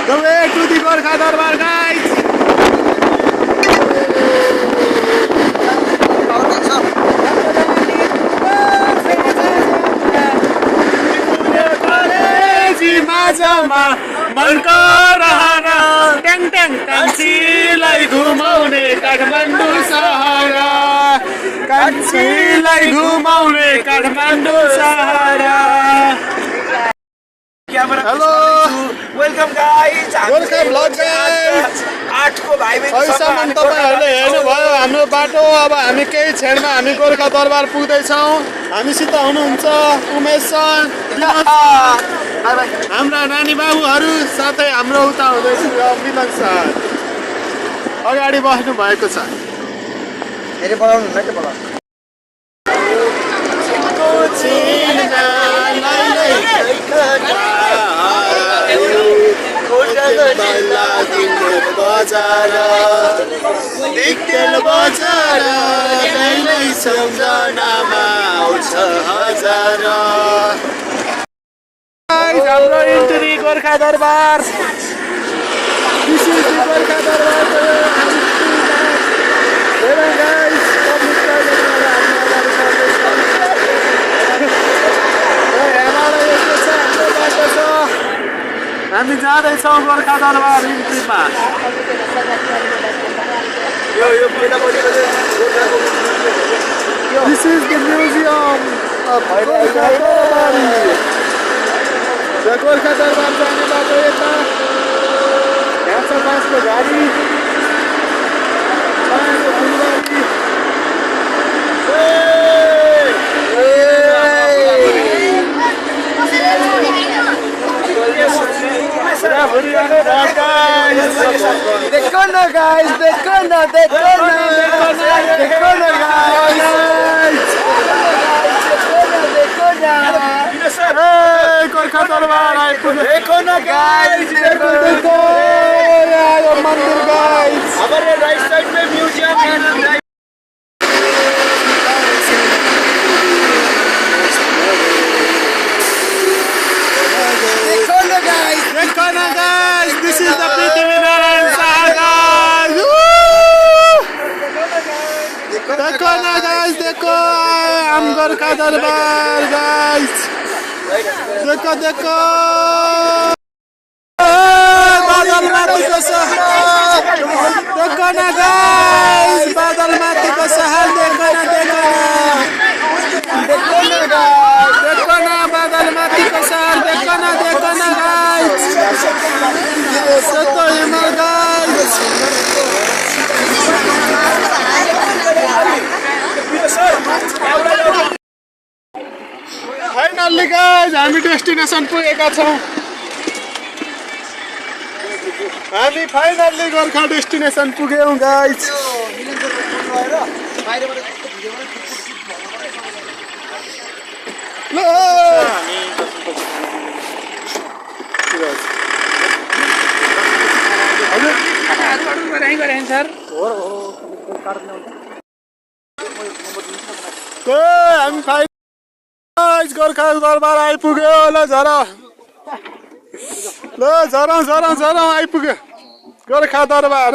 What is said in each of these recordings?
The way to the Gorkha Darbar, guys! मनको रहरा ट्याङ ट्याङ कान्छीलाई घुमाउने काठमाडौँ सहर कान्छीलाई घुमाउने काठमाडौँ सहर hello welcome guys Gorkha vlog guys 8 को भाइ बहिनी अहिलेसम्म तपाईहरुले हेर्नुभयो हाम्रो बाटो अब हामी केही क्षणमा हामी गोर्खा दरबार पुग्दै छौं हामीसित हुनुहुन्छ उमेश सर हाम्रा नानी बाबुहरु साथै हाम्रो उता हुँदैछ मिलन सर अगाडि बस्नु भएको छ हेरे बोलाउनु न के बोलाउनु हाम्रो इन्ट्री गोर्खा दरबार This is the Gorkha दरबार हामी जाँदैछौँ गोर्खा दरबार इन्ट्रीमा This is the museum of Gorkha Darbar. The Gorkha Darbar जाने बाटो यता यहाँ छ बासको गाडी पानीको फुलबारी देखो न गाइस देखो न गोर्खा दरबार आइपुग्यो देखो न गाइस देखो यहाँ मन्दिर गाइस हमारे राइट साइड में म्यूजियम है देखो न guys this is the Prithviraj Sagar देखो न गाइस देखो हम गोर्खा दरबार गाइस देखो बादल माथिको सहर देखो न गाइस बादल माथिको सहर देखो न बादल माथिको सहर देखो न गाइस सतो हिमाल गाइस फाइनली गाइस हामी डेस्टिनेसन पुगेका छौं हामी फाइनली गोर्खा डेस्टिनेसन पुग्यौं गाइस ल हामी फाइनल गोर्खा दरबार आइपुग्यो ल झरौँ आइपुग्यो गोर्खा दरबार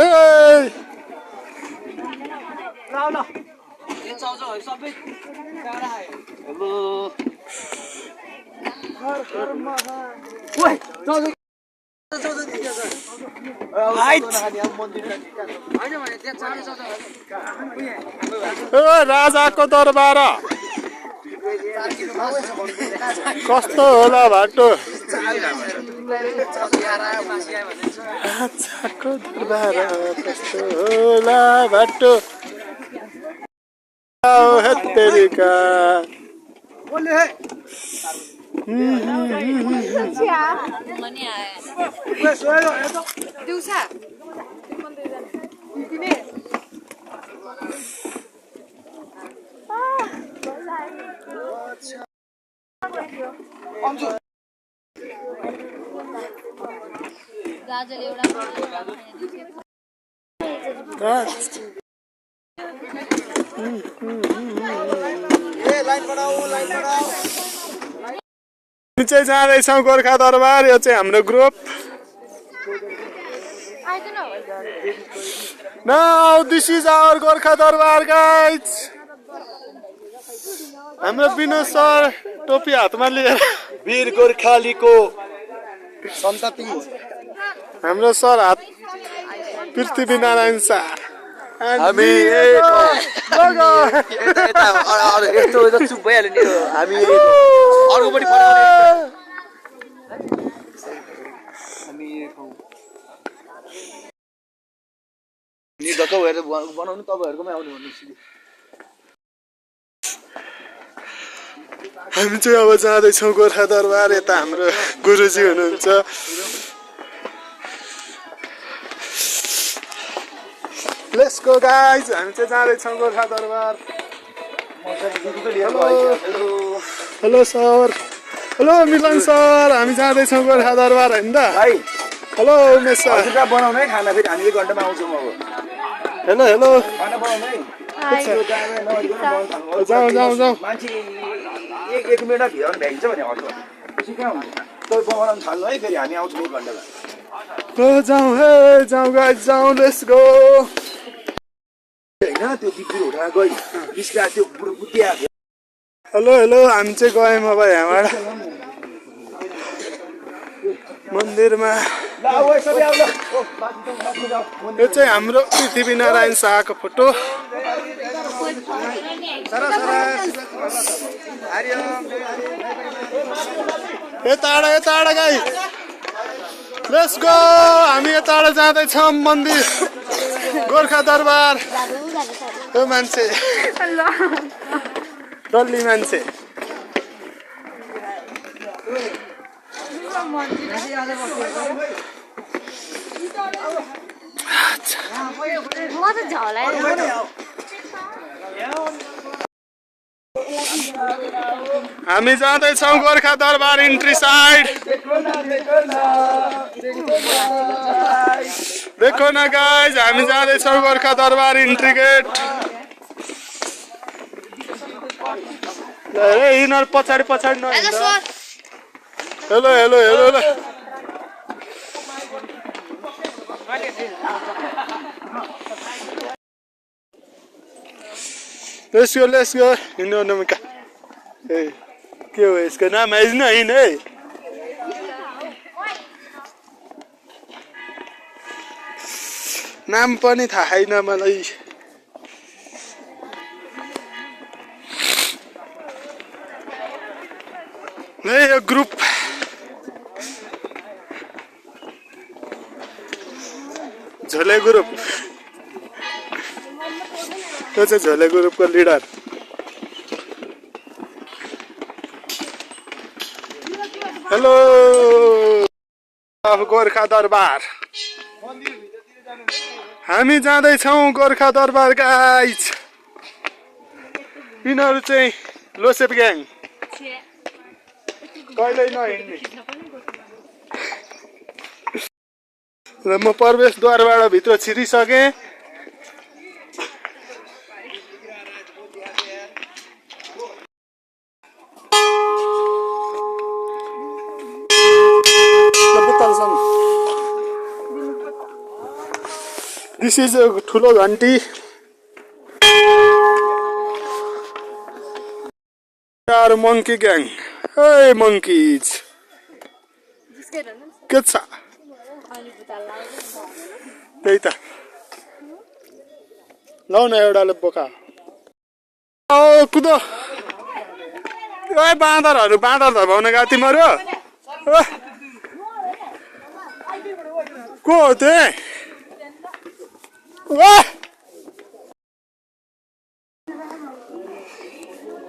राजाको दरबार कस्तो होला बाटो राजाको दरबार कस्तो होला बाटो हेत्तेरिका चाहिँ जाँदैछौँ गोर्खा दरबार यो चाहिँ हाम्रो group I don't know. Now this is our Gorkha Darbar, guys. हाम्रो विनोद सर टोपी हातमा लिएर वीर गोर्खालीको सन्तति हाम्रो सर हात पृथ्वीनारायण शाह हामी यस्तो चुप भइहाल्यो नि हामी अर्कोपट्टि नि धक्का भएर बनाउनु तपाईँहरूकोमै आउनु भन्नुहोस् हामी चाहिँ अब जाँदैछौँ गोर्खा दरबार यता हाम्रो गुरुजी हुनुहुन्छ लेट्स गो गाइज हामी चाहिँ जाँदैछौँ गोर्खा दरबार हेलो सर हेलो मिलन सर हामी जाँदैछौँ गोर्खा दरबार होइन त भाइ हेलो उमेश सर हजुरलाई बनाउनु है खाना फेरि हामी 1 घन्टामा आउँछौँ अब हेलो हेलो खाना बनाउनु है जाउँ जाउँ जाउँ मान्छे एक मिनट भित्र भ्याइन्छ भने हजुर पछि कहाँ हुन्छ तपाईँ बनाउनु थाल्नु है फेरि हामी आउँछौँ 1 घन्टामा जाउँ हे जाउँ गाइज जाउँ लेट्स गो होइन त्यो दिग्री हुँदा गयो बिस्का त्यो बुढो बुद्धि आएको हेलो हेलो हामी चाहिँ गयौँ अब यहाँबाट मन्दिरमा यो चाहिँ हाम्रो पृथ्वीनारायण शाहको फोटो यताबाट गाई लेट्स गो हामी यताबाट जाँदैछौँ मन्दिर गोर्खा दरबार यो मान्छे डल्ली मान्छे म त झलाएर हामी जाँदैछौँ गोर्खा दरबार इन्ट्री साइड देखो न गाइज हामी जाँदैछौँ गोर्खा दरबार इन्ट्री गेट यिनीहरू पछाडि पछाडि नहिँड hello hello hello hello let's go हिँड्नु नमिका ए के हो यसको नाम आइज न हिँड है नाम पनि थाहा छैन मलाई यो ग्रुप झोले ग्रुप यो चाहिँ झोले ग्रुपको लिडर हेलो गोर्खा दरबार हामी जाँदैछौँ गोर्खा दरबार गाइज यिनीहरू चाहिँ लोसेप ग्याङ कहिल्यै नहिँड्ने र म प्रवेशद्वारबाट भित्र छिरिसकेँ दिस इज ठुलो घन्टी monkey gang. Hey monkeys. के छ त्यही त लौ न एउटाले बोका ओ कुदो ओए बाँदरहरु बाँदर धपाउन गए तिमीहरु को हो ते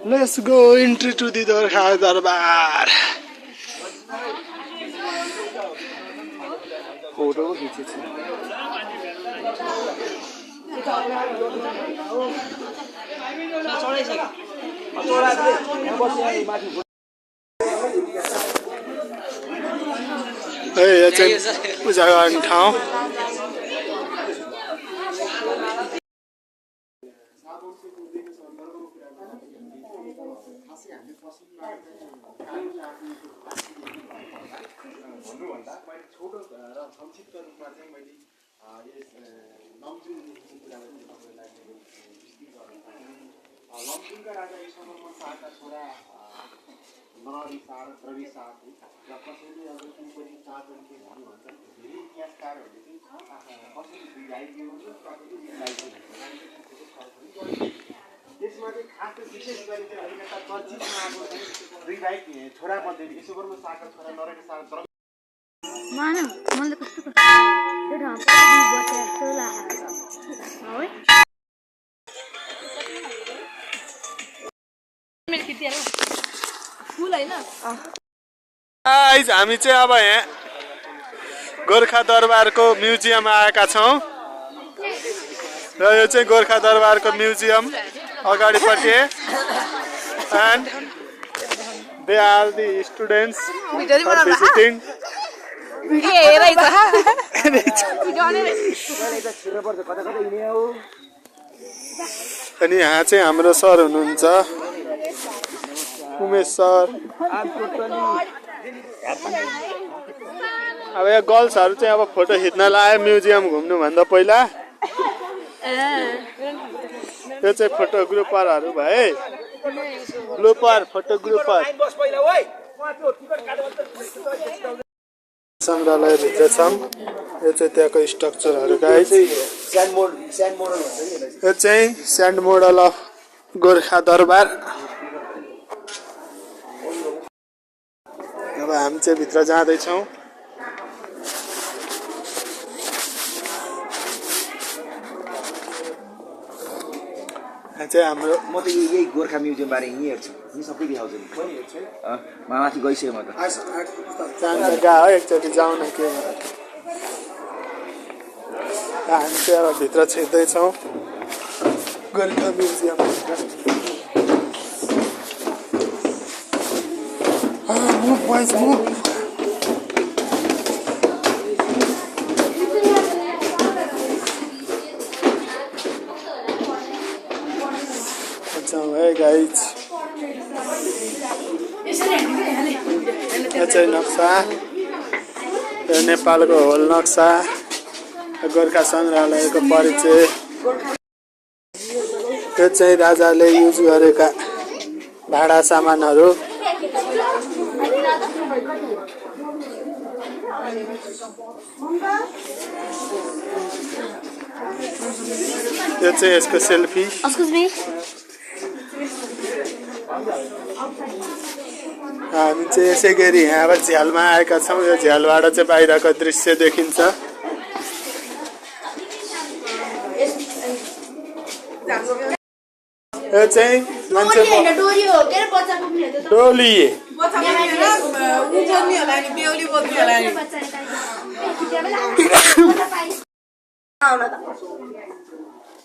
Let's go entry to the Gorkha Darbar. Photo खिचेछ यो चाहिँ पूजा गर्ने ठाउँ भन्नुभन्दा मैले छोटो र संक्षिप्त रूपमा चाहिँ मैले यस लमजुङदेखि कुरालाई चाहिँ तपाईँलाई विस्तृत गर्न चाहेँ। लमजुङका राजा ईश्वरवर्म शाहका छोरा नरहरि शाह र रवि शाह थिए र कसैले अब कुन पनि चारजन थिए भन्नुहुन्छ धेरै इतिहासकारहरूले चाहिँ कसैले दुई भाइ दियो कसैले एक भाइ दियो त्यसमा चाहिँ खास विशेष गरी चाहिँ अहिलेका चर्चितमा अब दुई भाइ छोरामध्ये ईश्वरवर्म शाहका छोरा नरहरि शाह मानव मलाई कस्तो कस्तो त्यो ढापा बसेर जस्तो लागेको छ है मेरो कितिहरु फुल हैन गाइस हामी चाहिँ अब यहाँ गोर्खा दरबारको म्युजियममा आएका छौं र यो चाहिँ गोर्खा दरबारको म्युजियम अगाडिपट्टि and they are the students for visiting video हेरै छ अनि यहाँ चाहिँ हाम्रो सर हुनुहुन्छ उमेश सर अब यहाँ गर्ल्सहरू चाहिँ अब फोटो खिच्न लाए म्युजियम घुम्नु भन्दा पहिला यो चाहिँ फोटो ग्रुपरहरू भए ग्रुपर फोटो ग्रुपर संग्रहालय भित्र छौं यो चाहिँ त्यहाँको स्ट्रक्चरहरू गाइस यो चाहिँ स्यान्ड मोडल अफ गोर्खा दरबार अब हामी चाहिँ भित्र जाँदैछौँ चाहिँ हाम्रो म त यही गोर्खा म्युजियम बारे यही हेर्छु नि सबै देखाउँछु नि माथि गइसकेँ म त जान्छ हो एकचोटि जाउँ न के हामी चाहिँ अब भित्र छिर्दैछौँ गोर्खा म्युजियम है गाइज यो चाहिँ नक्सा यो नेपालको होल नक्सा गोर्खा संग्रहालयको परिचय यो चाहिँ राजाले युज गरेका भाडा सामानहरू यो चाहिँ यसको सेल्फी हामी चाहिँ यसै गरी यहाँ अब झ्यालमा आएका छौँ यो झ्यालबाट चाहिँ बाहिरको दृश्य देखिन्छ यो चाहिँ मान्छेको डोली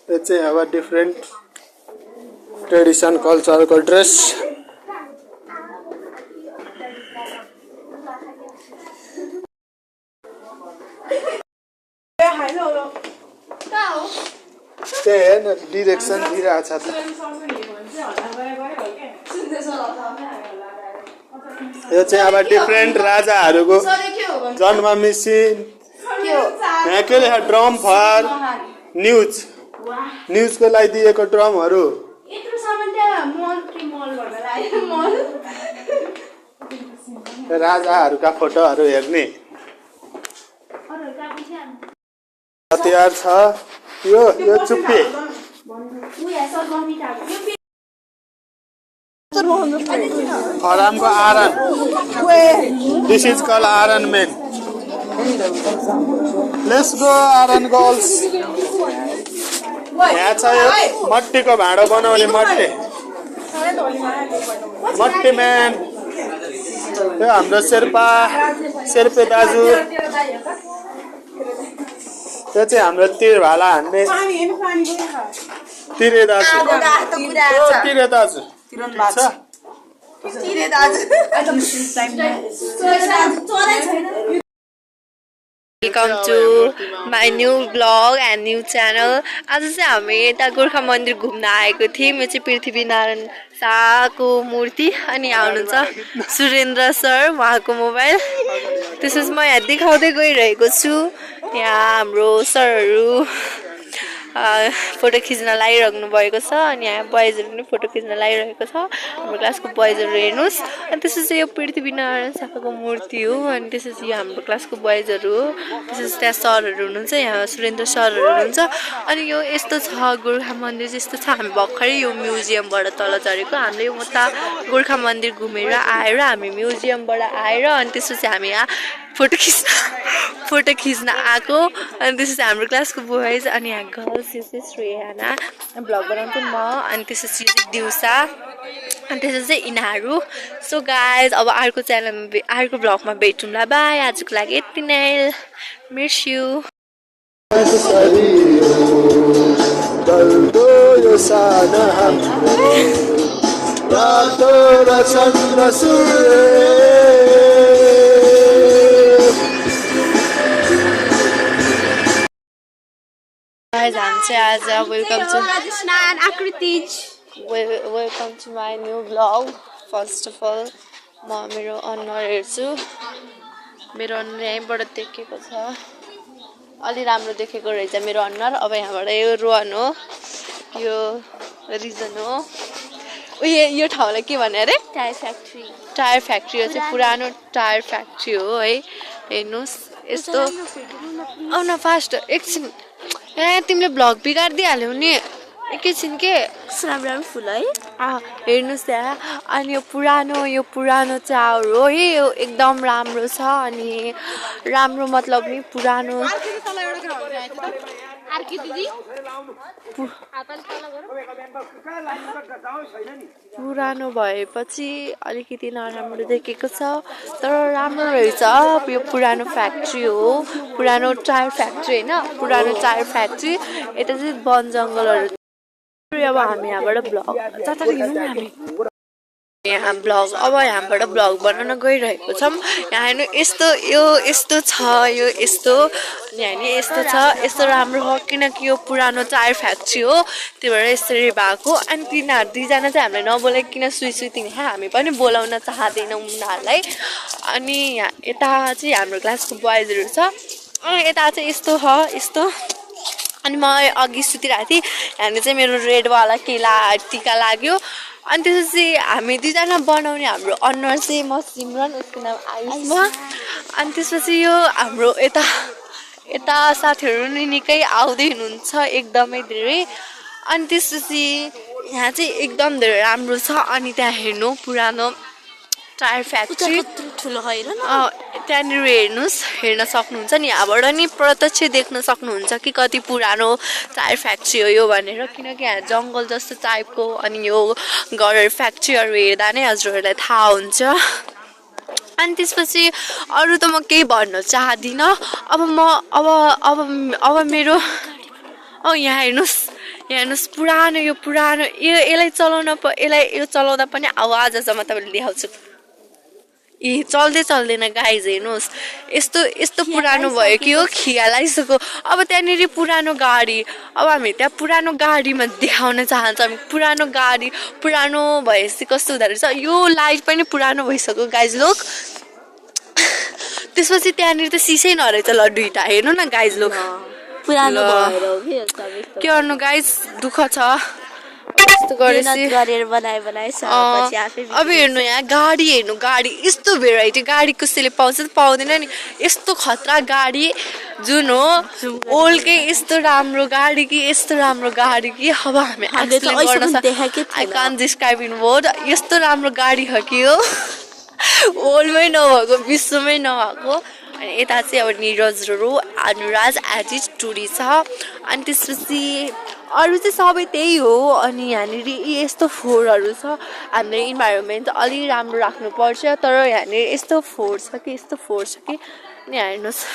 यो चाहिँ अब डिफ्रेन्ट ट्रेडिसन कल्चरको ड्रेस त्यही हेर्न डिरेक्सन दिइरहेछ त यो चाहिँ अब डिफ्रेन्ट राजाहरूको जन्म मिसिन यहाँ के लेखा ड्रम फर न्युजको लागि दिएको ड्रमहरू राजाहरूका फोटोहरू हेर्ने हतियार छ यो चुप्पे फलामको आरन दिस इज कल आरन मेन लेट्स गो आरन गर्ल्स यहाँ छ यो मट्टीको भाँडो बनाउने मट्टी म्यान यो हाम्रो शेर्पे दाजु त्यो चाहिँ हाम्रो तिर भाला हान्ने तिरे दाजु welcome to my new blog and new channel. आज चाहिँ हामी यता गोर्खा मन्दिर घुम्न आएको थियौँ। यो चाहिँ पृथ्वीनारायण शाहको मूर्ति अनि यहाँ हुनुहुन्छ सुरेन्द्र सर, उहाँको मोबाइल। त्यसपछि म यहाँ देखाउँदै गइरहेको छु। यहाँ हाम्रो सरहरू फोटो खिच्न लागिराख्नु भएको छ अनि यहाँ बोइजहरू पनि फोटो खिच्न लागिरहेको छ। हाम्रो क्लासको बोइजहरू हेर्नुहोस्। अनि त्यसपछि यो पृथ्वीनारायण शाहको मूर्ति हो अनि त्यसपछि यो हाम्रो क्लासको बोइजहरू हो। त्यसपछि त्यहाँ सरहरू हुनुहुन्छ, यहाँ सुरेन्द्र सरहरू हुनुहुन्छ। अनि यो यस्तो छ गोर्खा मन्दिर चाहिँ यस्तो छ। हामी भर्खरै यो म्युजियमबाट तल झरेको। हामीले यो उता गोर्खा मन्दिर घुमेर आएर हामी म्युजियमबाट आएर अनि त्यसपछि हामी यहाँ फोटो खिच्न आएको। अनि त्यसपछि हाम्रो क्लासको बोइज अनि यहाँ गर्ल्स यो चाहिँ श्रेयाना भ्लग बनाउँछु म अनि त्यसपछि दिउसा अनि त्यसपछि चाहिँ यिनीहरू। सो गाइज अब अर्को च्यानलमा अर्को भ्लगमा भेटौँला। बाई। आजको लागि यति नै। Miss you. Guys, I'm Chaza. Welcome to my new vlog. First of all, म मेरो अनुहार हेर्छु। मेरो अनुहार यहीँबाट देखेको छ। अलि राम्रो देखेको रहेछ मेरो अनुहार। अब यहाँबाट यो रोहन हो, यो रिजन हो। यो ठाउँलाई के भन्यो अरे? Tyre factory. टायर फ्याक्ट्री हो चाहिँ पुरानो टायर फ्याक्ट्री हो है। हेर्नुहोस् यस्तो। आउन फास्ट एकछिन। ए तिमीले भ्लग बिगारिदिइहाल्यौ नि। एकैछिन के राम्रो फुल है। हेर्नुहोस् त्यहाँ। अनि यो पुरानो चाउर हो है। यो एकदम राम्रो छ। अनि राम्रो मतलब नि पुरानो पुरानो भएपछि अलिकति नराम्रो देखेको छ तर राम्रो रहेछ। यो पुरानो फ्याक्ट्री हो, पुरानो टायर फ्याक्ट्री होइन, पुरानो टायर फ्याक्ट्री। यता चाहिँ वन जङ्गलहरू। अब हामी यहाँबाट ब्लग यहाँ ब्लग अब यहाँबाट ब्लग बनाउन गइरहेको छौँ। यहाँ हेर्नु यस्तो यो यस्तो छ, यो यस्तो यहाँ नि यस्तो छ। यस्तो राम्रो हो किनकि यो पुरानो टायर फ्याक्ट्री हो, त्यही भएर यसरी भएको। अनि तिनीहरू दुईजना चाहिँ हामीलाई नबोलाइकन सुइतिङ हामी पनि बोलाउन चाहँदैनौँ उनीहरूलाई। अनि यहाँ यता चाहिँ हाम्रो क्लासको बोइजहरू छ। अनि यता चाहिँ यस्तो हो यस्तो। अनि म अघि सुतिरहेको थिएँ। यहाँ चाहिँ मेरो रेडवाला केला टिका लाग्यो। अनि त्यसपछि हामी दुईजना बनाउने हाम्रो अनुहार चाहिँ म सिमरन, उसको नाम आयुष्मा। अनि त्यसपछि यो हाम्रो यता साथीहरू नि निकै आउँदै हुनुहुन्छ एकदमै धेरै। अनि त्यसपछि यहाँ चाहिँ एकदम धेरै राम्रो छ। अनि त्यहाँ हेर्नु पुरानो टायर फ्याक्ट्री ठुलो होइन। त्यहाँनिर हेर्न सक्नुहुन्छ नि। यहाँबाट नि प्रत्यक्ष देख्न सक्नुहुन्छ कि कति पुरानो टायर फ्याक्ट्री हो यो भनेर। किनकि यहाँ जङ्गल जस्तो टाइपको अनि यो घर फ्याक्ट्रीहरू हेर्दा नै हजुरहरूलाई थाहा हुन्छ। अनि त्यसपछि अरू त म केही भन्न चाहदिनँ। अब मेरो यहाँ हेर्नुहोस् पुरानो यो यसलाई चलाउँदा पनि आवाज आउँछ। म तपाईँले देखाउँछु। चल्दैन गाइज हेर्नुहोस्। यस्तो पुरानो भयो कि यो खियालाइसक्यो। अब त्यहाँनिर पुरानो गाडी। अब हामी त्यहाँ पुरानो गाडीमा देखाउन चाहन्छौँ। पुरानो भएपछि कस्तो हुँदो रहेछ। यो लाइट पनि पुरानो भइसक्यो गाइज लोक। त्यसपछि त्यहाँनिर त सिसै नरहेछ ल दुईटा। हेर्नु न गाइज लोक पुरानो के गर्नु गाइज दुःख छ। अब हेर्नु यहाँ गाडी यस्तो भेराइटी गाडी कसैले पाउँछ त पाउँदैन नि। यस्तो खतरा गाडी जुन हो ओल्डकै यस्तो राम्रो गाडी कि अब हामी I can't describe in word. यस्तो राम्रो गाडी हो कि हो ओल्डमै नभएको विश्वमै नभएको। अनि यता चाहिँ अब निरजहरू अनुराज एजिज टुरी छ। अनि त्यसपछि अरू चाहिँ सबै त्यही हो। अनि यहाँनिर यस्तो फोहोरहरू छ। हामीले इन्भाइरोमेन्ट अलि राम्रो राख्नुपर्छ तर यहाँनिर यस्तो फोहोर छ कि अनि हेर्नुहोस्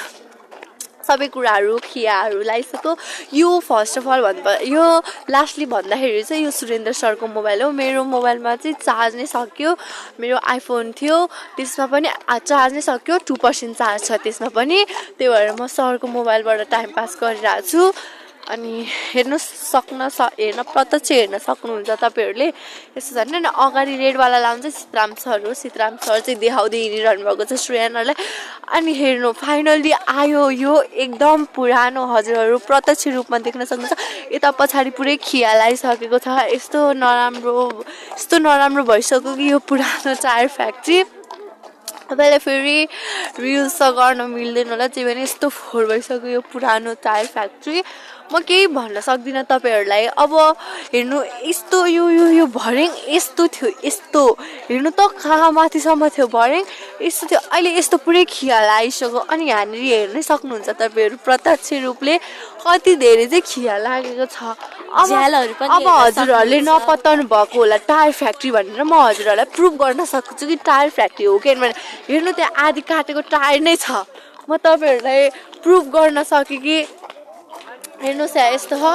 सबै कुराहरू खियाहरू लगाइसक्यो यो फर्स्ट अफ अल भन्दा यो लास्टली भन्दाखेरि चाहिँ यो सुरेन्द्र सरको मोबाइल हो मेरो मोबाइलमा चाहिँ चार्ज नै सक्यो मेरो आइफोन थियो त्यसमा पनि चार्ज नै सक्यो 2% चार्ज छ त्यसमा पनि त्यही भएर म सरको मोबाइलबाट टाइम पास गरिरहेको छु अनि हेर्न प्रत्यक्ष हेर्न सक्नुहुन्छ तपाईहरुले यस्तो झन् न अगाडि रेडवाला लाउँछ सीताराम सर चाहिँ देखाउँदै हिँडिरहनु भएको छ श्रेयानहरुलाई अनि हेर्नु फाइनली आयो यो एकदम पुरानो हजुरहरु प्रत्यक्ष रूपमा देख्न सक्नुहुन्छ यता पछाडी पुरै खिया लागिसकेको छ यस्तो नराम्रो भइसक्यो कि यो पुरानो टायर फ्याक्ट्री तपाईले फेरि रिल्स त गर्न मिल्दैन होला त्यही भएर यस्तो फोहोर भइसक्यो यो पुरानो टायर फ्याक्ट्री म केही भन्न सक्दिनँ तपाईहरुलाई अब हेर्नु यस्तो यो भर्याङ यस्तो थियो यस्तो हेर्नु त कहाँ माथिसम्म थियो भर्याङ यस्तो थियो अहिले यस्तो पुरै खिया लागिसक्यो अनि यहाँनिर हेर्नै सक्नुहुन्छ तपाईहरु प्रत्यक्ष रूपले कति धेरै चाहिँ खिया लागेको छ अब हजुरहरुले नपत्ताउनु भएको होला टायर फ्याक्ट्री भनेर म हजुरहरुलाई प्रुफ गर्न सक्छु कि टायर फ्याक्ट्री हो किनभने हेर्नु त्यहाँ आधी काटेको टायर नै छ म तपाईहरुलाई प्रुफ गर्न सके कि हेर्नुस् यस्तो हो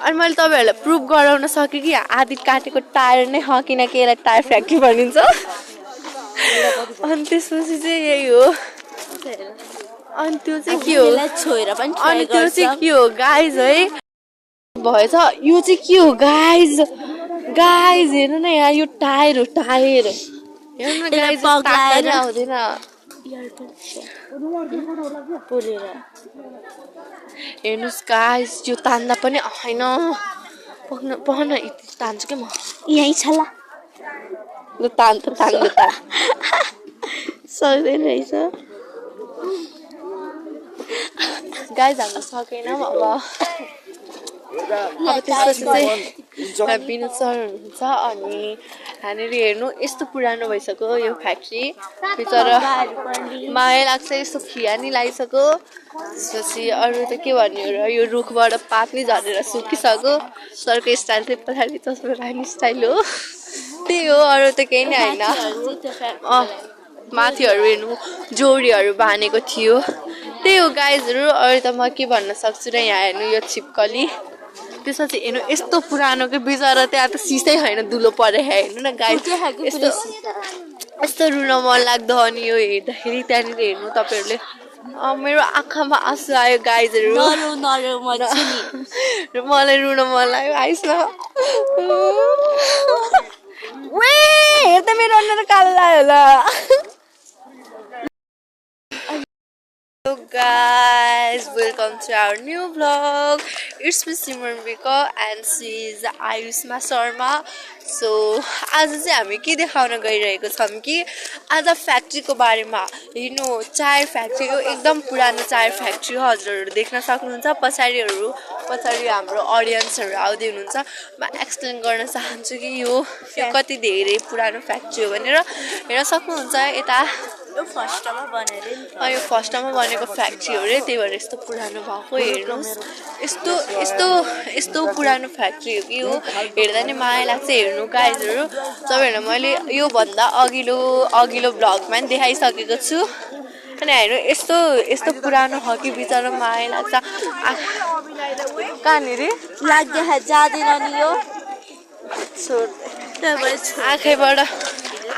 अनि मैले तपाईहरुलाई प्रुफ गराउन सके कि आधी काटेको टायर नै हो किनकि यसलाई टायर फ्याक्ट्री भनिन्छ अनि त्यसपछि चाहिँ यही हो अनि त्यो चाहिँ के हो अनि त्यो चाहिँ के हो गाइज है भएछ यो चाहिँ के हो गाइज हेर्नु न यहाँ यो टायर हो टायर हेर्नु न गाइज पग्लाएर आउँदैन हेर्नुस् गाइज यो तान्दा पनि हैन पहन यति तान्छु के म यही छ ल ल तान् सक्दैन रहेछ गाइज हाम्रो सकेन अब त्यसपछि चाहिँ विनोद सर हुनुहुन्छ अनि यहाँनिर हेर्नु यस्तो पुरानो भइसक्यो यो फ्याक्ट्री बिचरा माया लाग्छ यस्तो खिया नि लागिसक्यो त्यसपछि अरू त के भन्ने हो र यो रुखबाट पात नै झरेर सुकिसक्यो सरको स्टाइल चाहिँ पछाडि चस्मा रानी स्टाइल हो त्यही हो अरू त केही नै होइन माथिहरू हेर्नु जोडीहरू बानेको थियो त्यही हो गाइजहरू अरू त म के भन्न सक्छु र यहाँ हेर्नु यो छिपकली त्यसपछि हेर्नु यस्तो पुरानो कि बिचरा त्यहाँ त सिसै होइन धुलो परे हेर्नु न गाइज यस्तो रुन मन लाग्दो अनि यो हेर्दाखेरि त्यहाँनिर हेर्नु तपाईहरुले मेरो आँखामा आँसु आयो गाइजहरू र मलाई रुन मन लाग्यो आइस न हेर्दा मेरो अनुहार कालो लाग्यो होला Hello guys, welcome to our new vlog. It's me Simran Bika and she is Ayushma Sharma. So आज चाहिँ हामी के देखाउन गइरहेको छौं कि आज फ्याक्ट्रीको बारेमा हेर्नु टायर फ्याक्ट्री हो एकदम पुरानो टायर फ्याक्ट्री हो हजुरहरु देख्न सक्नुहुन्छ पछाडी हाम्रो ऑडियन्सहरु आउँदै हुनुहुन्छ म एक्सप्लेन गर्न चाहन्छु कि यो कति धेरै पुरानो फ्याक्ट्री हो भनेर हेर्न सक्नुहुन्छ यता यो फर्स्टमा बनेको फ्याक्ट्री हो रे त्यही भएर यस्तो पुरानो भएको हेर्नुस् यस्तो पुरानो फ्याक्ट्री हो कि हो हेर्दा नि माया लाग्छ हेर्नु गाइजहरु तपाईहरुलाई मैले यो भन्दा अघिल्लो ब्लगमा नि देखाइसकेको छु अनि हेर्नु यस्तो पुरानो हो कि बिचरा माया लाग्छ कहाँनिर लाग्दै जादैन नि यो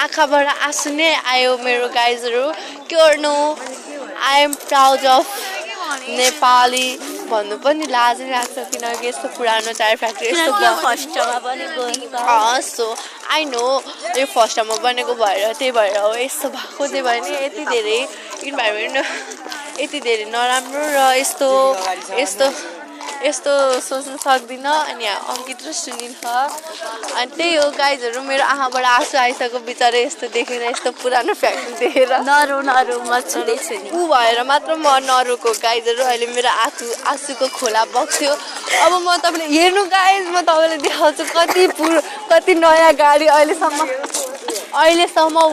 आँखाबाट आँसु नै आयो मेरो गाइजहरु के गर्नु I am proud of Nepali भन्नु पनि लाज लाग्छ किनकि यस्तो पुरानो टायर फ्याक्ट्री यस्तो फर्स्टमा बनेको सो आई नो यो फर्स्टमा बनेको भएर त्यही भएर हो यस्तो भएको त्यही भएर नि यति धेरै इन्भाइरोमेन्ट यति धेरै नराम्रो र यस्तो सोच्न सक्दिन अनि अंकित र सुनिल छ अनि त्यही हो गाइजहरु मेरो आँखाबाट आँसु आइसक्यो बिचारा यस्तो देखेर यस्तो पुरानो फ्याक्ट्री देखेर नरु म छुदैछु नि उ भएर मात्र म नरुको गाइजहरु अहिले मेरो आँसुको खोला बग्थ्यो अब म तपाईले हेर्नु गाइज म तपाईलाई देखाउँछु कति नयाँ गाडी अहिलेसम्म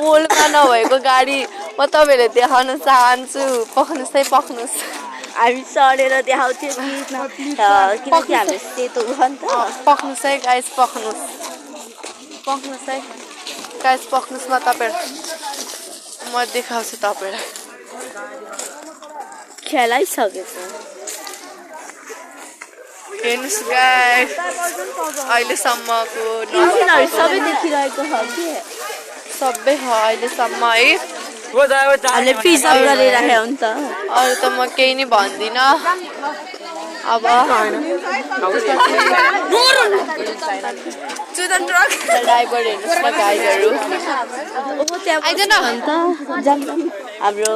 वर्ल्डमा नभएको गाडी म तपाईलाई देखाउन चाहन्छु पख्नुस् हामी सडेर देखाउँथ्यो किनकि हामी सेतो हो नि त पख्नुस् है गाइस पख्नुस् है गाइस पख्नुस् म देखाउँछु तपाईलाई खेलाइसकेछ हेर्नुहोस् गाइस अहिलेसम्मको इन्जिनहरू सबै देखिरहेको छ कि सबै हो अहिलेसम्म है हामीले प्रिजर्भ गरेर राख्यो नि त अरू त म केही नै भन्दिनँ अब ड्राइभर हेर्नुहोस् न गाइडहरू आइदैन हाम्रो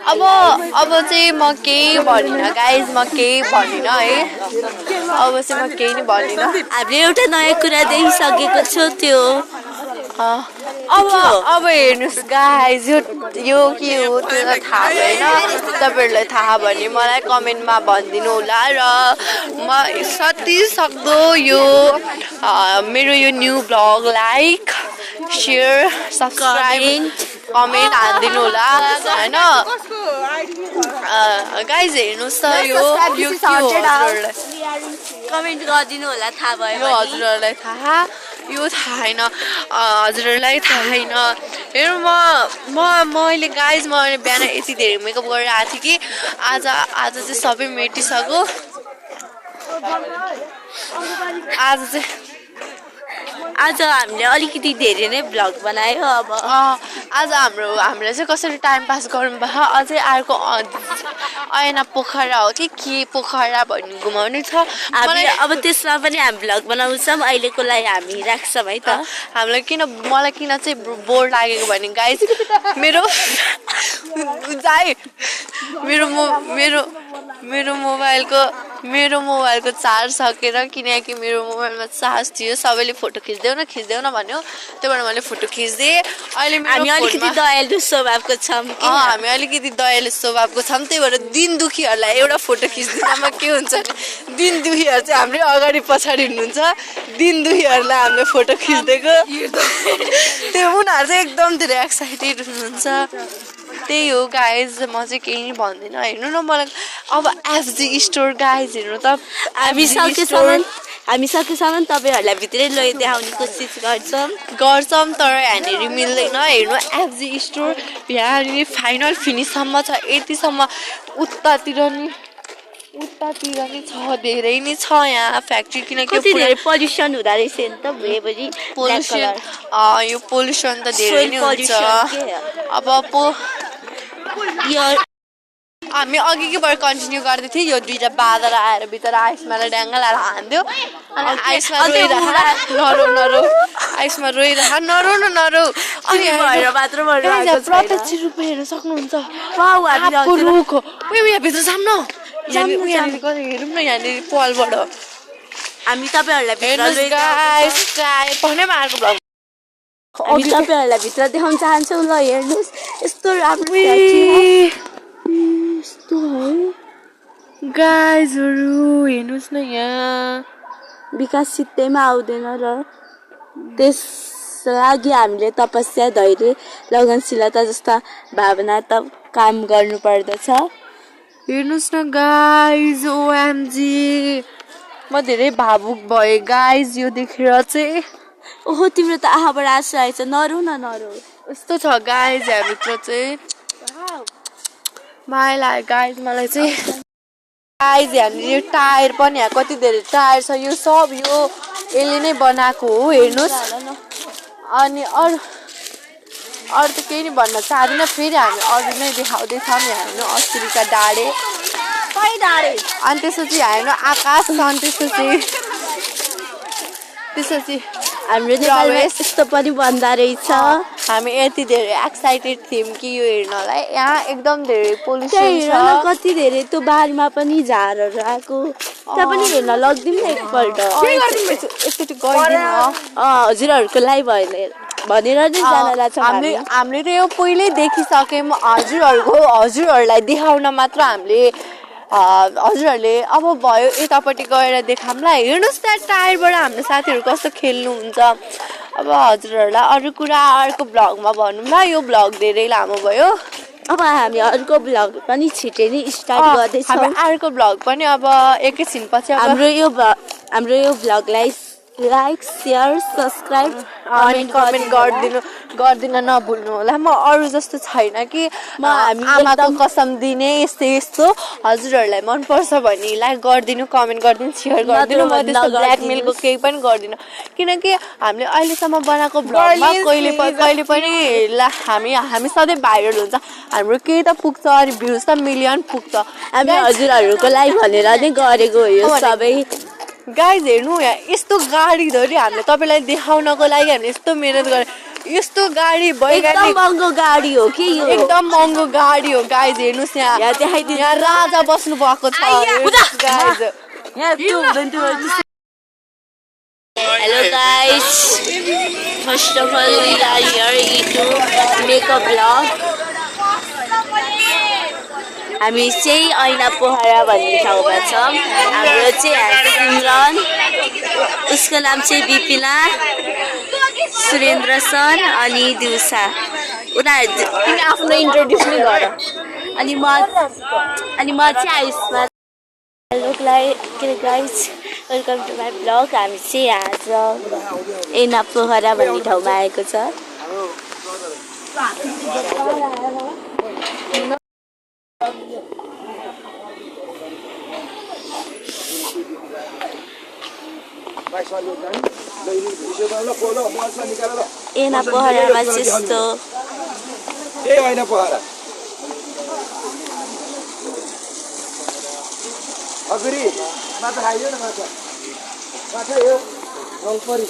अब चाहिँ म केही भनिनँ गाइज म केही भनिनँ है अब चाहिँ म केही नै भनिनँ हामीले एउटा नयाँ कुरा देखिसकेको छौँ त्यो अब हेर्नुहोस् गाइज यो के हो त्यो त थाहा भएन तपाईँहरूलाई थाहा भने मलाई कमेन्टमा भनिदिनु होला र म जति सक्दो यो मेरो यो new blog like share subscribe comment हालिदिनु होला होइन गाइज हेर्नुहोस् त यो के हो हजुरहरूलाई कमेन्ट गरिदिनु होला थाहा भयो यो हजुरहरूलाई थाहा यो थाहा छैन हजुरहरूलाई थाहा छैन हेर्नु मैले गाइज मैले बिहान यति धेरै मेकअप गरेर आएको थिएँ कि आज चाहिँ सबै मेटिसक्यो आज हामीले अलिकति धेरै नै भ्लग बनायो अब आज हामीले चाहिँ कसरी टाइम पास गर्नु भयो अझै अर्को ऐना पोखरा हो कि के पोखरा भन्ने घुमाउने छ अब त्यसमा पनि हामी भ्लग बनाउँछौँ अहिलेको लागि हामी राख्छौँ है त मलाई किन चाहिँ बोर लागेको भने गाइस मेरो मोबाइलको चार्ज सकेर किनकि मेरो मोबाइलमा चार्ज थियो सबैले फोटो खिच्देऊ न भन्यो त्यही भएर मैले फोटो खिच्दिएँ अहिले हामी अलिकति दयालु स्वभावको छौँ हामी अलिकति दयालु स्वभावको छौँ त्यही भएर दिन दुखीहरूलाई एउटा फोटो खिच्दिनमा के हुन्छ भने दिन दुखीहरू चाहिँ हाम्रै अगाडि पछाडि हुनुहुन्छ दिन दुखीहरूलाई हामीले फोटो खिच्दिएको त्यो उनीहरू चाहिँ एकदम धेरै एक्साइटेड हुनुहुन्छ त्यही हो गाइज म चाहिँ केही नै भन्दिनँ हेर्नु न मलाई अब एफजी स्टोर गाइज हेर्नु त हामी सकेसम्म तपाईँहरूलाई भित्रै लै देखाउने कोसिस गर्छौँ तर यहाँनिर मिल्दैन हेर्नु एफजी स्टोर यहाँनिर फाइनल फिनिससम्म छ यतिसम्म उतातिर नि छ धेरै नै छ यहाँ फ्याक्ट्री किनकि धेरै पल्युसन हुँदो रहेछ नि त भुइँभरि यो पोल्युसन त धेरै नै हुन्छ अब हामी अघिबाट कन्टिन्यू गर्दै थियौँ यो दुईटा बाँदर आएर भित्र आइसमा ड्याङ्गा लाएर हान्थ्यो अनि आइसमा नरो अनि प्रत्यक्ष रूपमा हेर्न सक्नुहुन्छ रुख हो भित्र जाऊँ न हेरौँ न यहाँनिर पलबाट हामी तपाईँहरूलाई भित्र देखाउन चाहन्छौँ ल हेर्नुहोस् यस्तो राम्रो यस्तो है गाइजहरू हेर्नुहोस् न यहाँ विकास सित्तैमा आउँदैन र त्यस लागि हामीले तपस्या धैर्य लगनशीलता जस्ता भावना त काम गर्नु पर्दछ हेर्नुहोस् न गाइज ओएमजी म धेरै भावुक भएँ गाइज यो देखेर चाहिँ ओहो तिम्रो त आँखाबाट आँसु आएछ नरौ यस्तो छ गाइज यहाँभित्र चाहिँ माया लाग्यो गाइज मलाई चाहिँ गाइज यहाँनिर टायर पनि यहाँ कति धेरै टायर छ यो सब यो यसले नै बनाएको हो हेर्नुहोस् अनि अरू त केही नै भन्न चाहदिनँ फेरि हामी अरू नै देखाउँदैछौँ यहाँ हेर्नु अस्तिका डाँडे अनि त्यसपछि हेर्नु आकाश अनि त्यसपछि हाम्रो नेपालमा यस्तो पनि भन्दा रहेछ हामी यति धेरै एक्साइटेड थियौँ कि यो हेर्नलाई यहाँ एकदम धेरै पोल्युसन छ कति धेरै त्यो बारीमा पनि झारहरू आएको त्यहाँ पनि हेर्न लगिदिउँ न एकपल्ट हजुरहरूको लागि भनेर नै जान लाग्छ हामीले त यो पहिल्यै देखिसक्यौँ हजुरहरूलाई देखाउन मात्र हजुरहरूले अब भयो यतापट्टि गएर देखाउँला हेर्नुहोस् त्यहाँ टायरबाट हाम्रो साथीहरू कस्तो खेल्नुहुन्छ अब हजुरहरूलाई अरू कुरा अर्को भ्लगमा भनौँ ल यो भ्लग धेरै लामो भयो अब हामी अर्को भ्लग पनि छिटै नै स्टार्ट गर्दैछौँ अर्को भ्लग पनि अब एकैछिन पछि हाम्रो यो भ्लगलाई लाइक शेयर सब्सक्राइब अनि कमेन्ट गर्दिन नभुल्नु होला। म अरू जस्तो छैन कि म हामी आमाको एकदम कसम दिने यस्तो हजुरहरूलाई मनपर्छ भने लाइक गरिदिनु, कमेन्ट गरिदिनु, सेयर गरिदिनु। म त्यस्तो ब्ल्याकमेलको केही पनि गर्दिनँ किनकि हामीले अहिलेसम्म बनाएको भ्लगमा कहिले पनि हामी सधैँ भाइरल हुन्छ, हाम्रो केही त पुग्छ अनि भ्युज त मिलियन पुग्छ। हामी हजुरहरूको लागि भनेर नै गरेको हो यो सबै। गाइज हेर्नु यहाँ यस्तो गाडी धरि हामीले तपाईँलाई देखाउनको लागि हामीले यस्तो मेहनत गरे। यस्तो गाडी एकदम महँगो गाडी हो कि यो, एकदम महँगो गाडी हो गाइज। हेर्नुहोस् यहाँ राजा बस्नु भएको छ guys. Hello guys, first of all we are here to make a vlog. हामी चाहिँ ऐना पोखरा भन्ने ठाउँमा छौँ। हाम्रो चाहिँ सिमरन, उसको नाम चाहिँ विपिना, सुरेन्द्र सर अनि दिउसा। उनीहरू आफ्नो इन्ट्रोड्युस नै गर। अनि म चाहिँ Ayushma. Hello guys, welcome to my blog. हामी चाहिँ आज ऐना पोखरा भन्ने ठाउँमा आएको छ। ऐना पोखरामा त्यस्तो ऐना पोखरा अगुरी माछा खाइदियो न, माछा यो जलपरी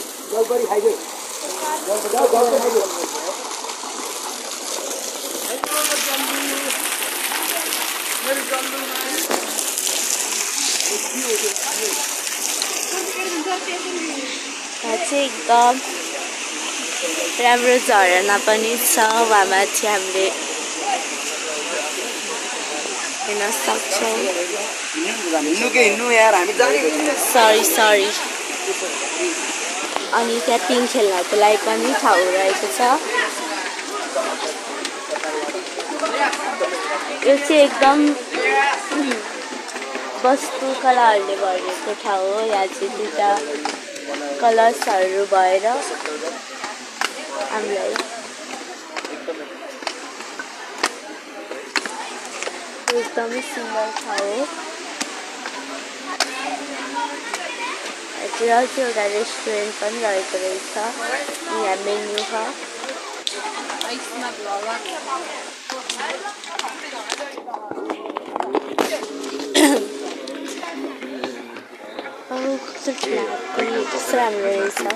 खाइदियो, जलपरी खाइदियो। चाहिँ एकदम राम्रो झरना पनि छ। वहाँ माथि हामीले हेर्न सक्छौँ। सरी अनि त्यहाँ पिङ खेल्नको लागि पनि ठाउँ रहेको छ। यो चाहिँ एकदम वस्तु कलाहरूले भरिएको ठाउँ हो। यहाँ चाहिँ दुईवटा कलर्सहरू भएर हामीलाई एकदमै सुन्दर ठाउँ हो। यहाँ चाहिँ एउटा रेस्टुरेन्ट पनि रहेको रहेछ। यहाँ मेन्यू छ।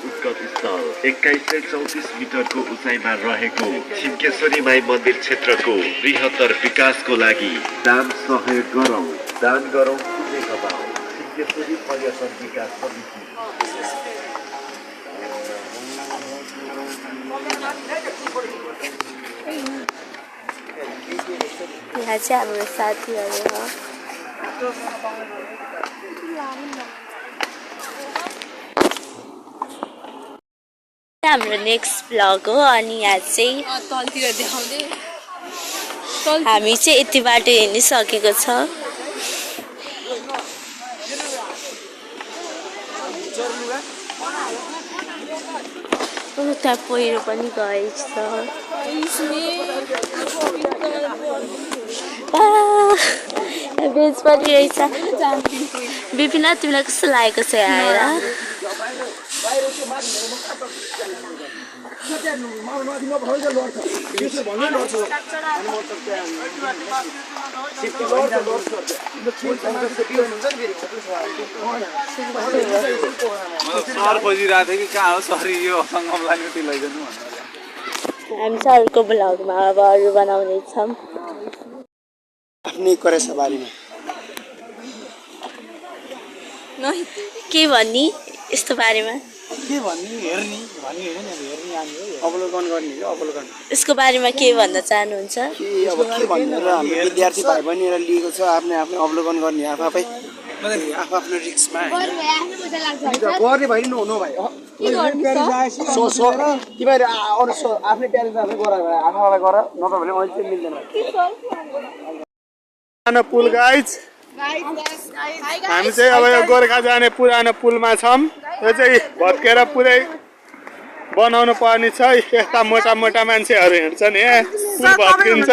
उद्गत स्थल 2134 मिटरको उचाइमा रहेको छिम्केश्वरी माई मन्दिर क्षेत्रको बृहत्तर विकासको लागि दान सहयोग गरौँ, दान गरौँ, पुण्य कमाऊ। छिम्केश्वरी पर्यटन विकास समिति। यहाँ चाहिँ हाम्रो साथीहरू हो। हाम्रो नेक्स्ट भ्लग हो। अनि यहाँ चाहिँ हामी चाहिँ यति बाटो हिँडिसकेको छ। त्यहाँ पहिरो पनि गएछ। बेच पनि रहेछ। विपिना तिमीलाई कस्तो लागेको छ आएर? सर खोजिरहेको थिएँ कि कहाँ हो सरी, यो सङ्गमलाई उति लैजानु भनेर। हामी सरको भ्लगमा अब अरू बनाउनेछौँ। आफ्नै करेसा बारीमा के भन्ने यस्तो बारेमा? के भन्ने हेर्ने भन्ने होइन नि, हेर्ने आउने हो, अवलोकन गर्ने हो। अवलोकन यसको बारेमा के भन्न चाहनुहुन्छ? के अब के भन्ने र हाम्रो विद्यार्थी भाइ बहिनीहरू लिएको छ आफ्नै अवलोकन गर्ने आफै आफ्नो रिक्समा गर्ने भाइ नो भाइ तिमीहरू आफ्नै प्यारेन्ट्स आफै गर आफूलाई गर, नत्र भने अहिले चाहिँ मिल्दैन। पुरानो पुल गाइज, हामी चाहिँ अब यो गोर्खा जाने पुरानो पुलमा छौँ। यो चाहिँ भत्केर पुरै बनाउनु पर्ने छ। यस्ता मोटा मोटा मान्छेहरू हिँड्छन् यहाँ पुल भत्किन्छ।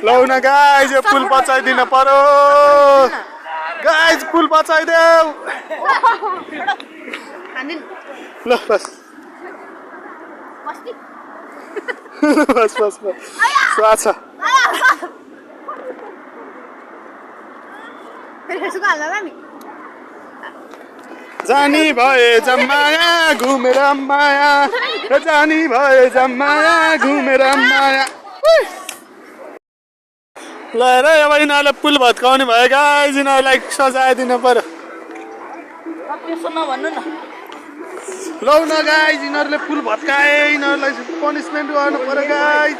लौ न गाइज यो पुल बचाइदिन पर्यो गाइज पुल बचाइदेऊ ल बस बस बस बस स्वाछ जानी भए जम्माया घुमेर माया जानी भए जम्माया घुमेर माया ल हेर अब यिनीहरूले पुल भत्काउने भयो गाइज यिनीहरूलाई सजाय दिन पर्यो लौ न गाइज यिनीहरूले पुल भत्काए यिनीहरूलाई पनिसमेन्ट गर्नु पर्यो गाइज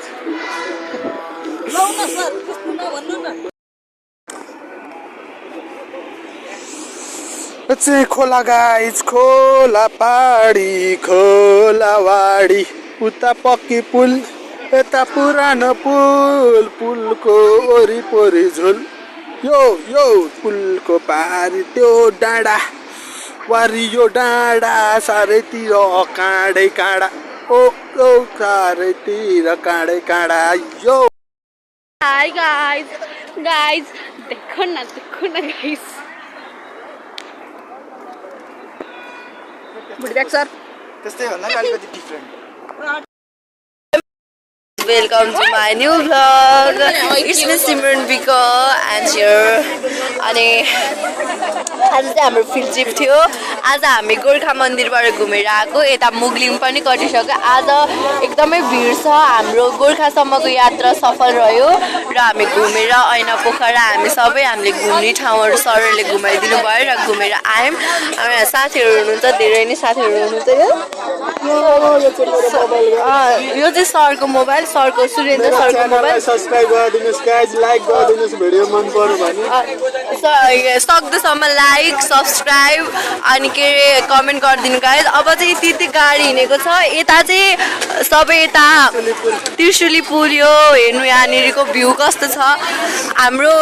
चाहिँ खोला गाइज खोला पहाडी खोलावाडी उता पक्की पुल यता पुरानो पुल पुलको वरिपरि झुल यो पुलको पारी त्यो डाँडा वारी यो डाँडा सारैतिर काँडै काँडा ओ सारैतिर काँडै काँडा यो हाई गाइज देखो न गाइज बुढिब्याग सर त्यस्तै भन्दा अलिकति different Welcome to my new vlog. It's me Simran Bika and here. अनि आज चाहिँ हाम्रो फिल्ड ट्रिप थियो। आज हामी गोर्खा मन्दिरबाट घुमेर आएको यता मुगलिङ पनि कटिसक्यो। आज एकदमै भिड छ। हाम्रो गोर्खासम्मको यात्रा सफल रह्यो र हामी घुमेर ऐना पोखरा हामीले घुम्ने ठाउँहरू सरहरूले घुमाइदिनु भयो र घुमेर आयौँ। हाम्रो साथीहरू हुनुहुन्छ धेरै नै साथीहरू हुनुहुन्छ यो चाहिँ सरको मोबाइल सरको सुरेन्द्र सरको mobile subscribe गरिदिनुस् guys like गरिदिनुस् video मन पर्यो भने सक्दोसम्म लाइक सब्स्क्राइब अनि के अरे कमेन्ट गरिदिनु गाइज। अब चाहिँ यति गाडी हिँडेको छ यता चाहिँ सबै यता त्रिशुली पुल यो हेर्नु यहाँनिरको भ्यू कस्तो छ। हाम्रो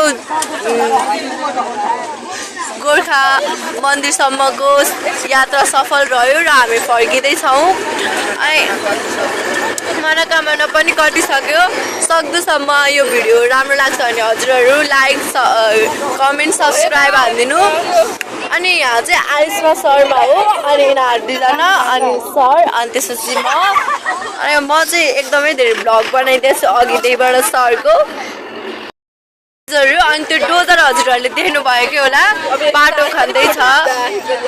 गोर्खा मन्दिरसम्मको यात्रा सफल रह्यो र हामी फर्किँदैछौँ। मनोकामना पनि कटिसक्यो। सक्दोसम्म यो भिडियो राम्रो लाग्छ भने हजुरहरू लाइक कमेन्ट सब्स्क्राइब हालिदिनु। अनि यहाँ चाहिँ आयुष्मा शर्मा हो अनि यिनीहरू दुईजना अनि सर अनि त्यसपछि म चाहिँ एकदमै धेरै भ्लग बनाइदिएछु अघि त्यहीबाट सरको अनि त्यो डोजर हजुरहरूले देख्नुभएकै होला बाटो खन्दैछ।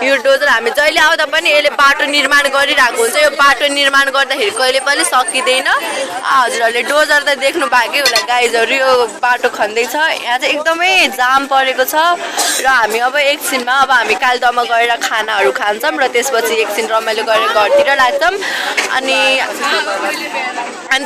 यो डोजर हामी जहिले आउँदा पनि यसले बाटो निर्माण गरिरहेको हुन्छ। यो बाटो निर्माण गर्दाखेरि कहिले पनि सकिँदैन। हजुरहरूले डोजर त देख्नु भएकै होला गाइजहरू यो बाटो खन्दैछ। यहाँ चाहिँ एकदमै जाम परेको छ र हामी अब एकछिनमा हामी कालदमा गएर खानाहरू खान्छौँ र त्यसपछि एकछिन रमाइलो गरेर घरतिर लाग्छौँ। अनि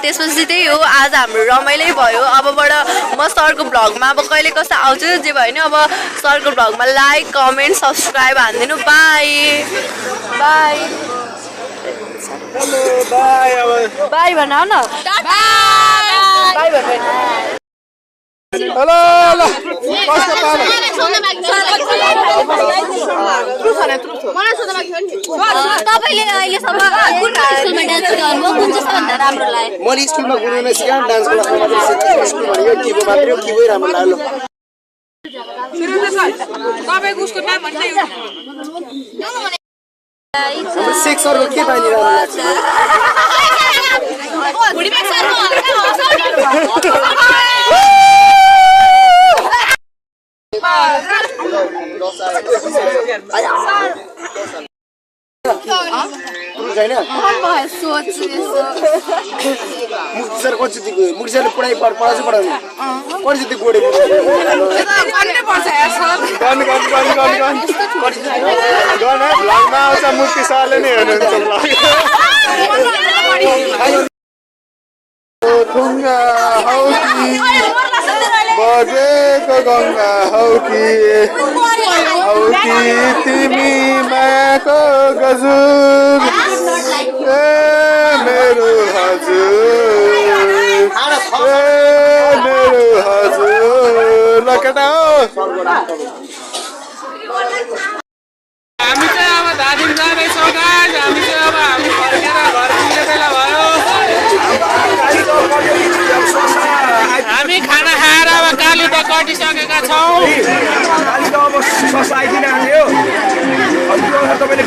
त्यसपछि त्यही हो आज हाम्रो रमाइलै भयो। अबबाट म सरको भ्लगमा अब कहिले कस्तो आउँछु जे भयो नि अब सरको भ्लगमा लाइक कमेन्ट सब्स्क्राइब हानिदिनु। बाई बाई बाई भन न बाई भन हेलो ल कस्तो पालो तपाईले अहिलेसम्म कुन स्कुलमा डान्स गर्नुभयो कुन चाहिँ सबभन्दा राम्रो लाग्यो? मैले स्कुलमा गुरुमा सिकाएँ डान्स क्लासमा मात्रै सिकाएँ स्कुल भनेको किबो मात्रै किबो राम्रो लाग्यो। तपाईको उसको नाम भन्दै हाम्रो सेक्सरको के पानी राम्रो लाग्छ? बुढीब्याग सर सर कति मुखिसरले पढाइ पढाउँछ पढाउने कति जति गोडे भ्लगमा आउँछ मुक्ति सरले नै हेर्नुहुन्छ थुङ्गा हौ कि बजेको गङ्गा हौ कि तिमी मायाको गजुर ए मेरो हजुर मेरो हजुर ल केटा हो काटिसकेका छौँ। खाली त अब सस आइदिन आयो तपाईँले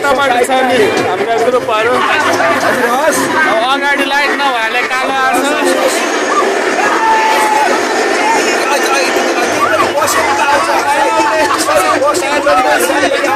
तपाईँले छ नि हाम्रो ग्रुपहरू अगाडि लाइट नभएले कालो आउँछ। बसेको